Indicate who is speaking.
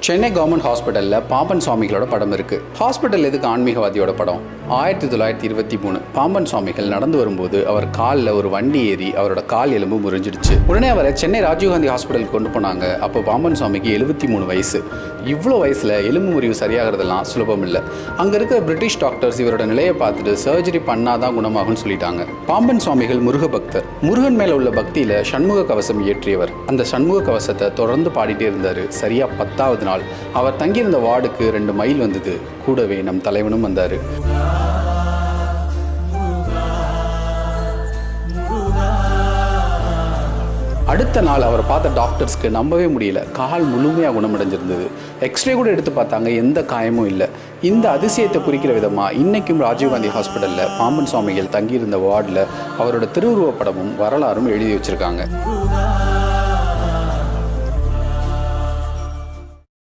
Speaker 1: Chennai government ஹாஸ்பிட்டலில் பாம்பன் சுவாமிகளோட படம் இருக்குது. ஹாஸ்பிட்டல் எதுக்கு ஆன்மீகவாதியோட படம்? 1923 பாம்பன் சுவாமிகள் நடந்து வரும்போது அவர் காலில் ஒரு வண்டி ஏறி அவரோட கால் எலும்பு முறிஞ்சிடுச்சு. உடனே அவரை சென்னை ராஜீவ்காந்தி ஹாஸ்பிட்டலுக்கு கொண்டு போனாங்க. அப்போ பாம்பன் சுவாமிக்கு 73 வயசு. இவ்வளோ வயசில் எலும்பு முறிவு சரியாகிறதெல்லாம் சுலபம் இல்லை. அங்கே இருக்கிற பிரிட்டிஷ் டாக்டர்ஸ் இவரோட நிலையை பார்த்துட்டு சர்ஜரி பண்ணாதான் குணமாகும்னு சொல்லிட்டாங்க. பாம்பன் சுவாமிகள் முருக பக்தர். முருகன் மேலே உள்ள பக்தியில் சண்முக கவசம் இயற்றியவர். அந்த சண்முக கவசத்தை தொடர்ந்து பாடிட்டே இருந்தார். சரியா 10வது நாள் அவர் தங்கியிருந்த வார்டுக்கு 2 மைல் வந்தது. கூடவே நம் தலைவனும் வந்தார். அடுத்த நாள் அவரை பார்த்த டாக்டர்ஸ்க்கு நம்பவே முடியல. கால் முழுமையாக குணமடைஞ்சிருந்தது. எக்ஸ்ரே கூட எடுத்து பார்த்தாங்க, எந்த காயமும் இல்லை. இந்த அதிசயத்தை குறிக்கிற விதமாக இன்றைக்கும் ராஜீவ்காந்தி ஹாஸ்பிட்டலில் பாம்பன் சுவாமிகள் தங்கியிருந்த வார்டில் அவரோட திருவுருவப்படமும் வரலாறும் எழுதி வச்சுருக்காங்க.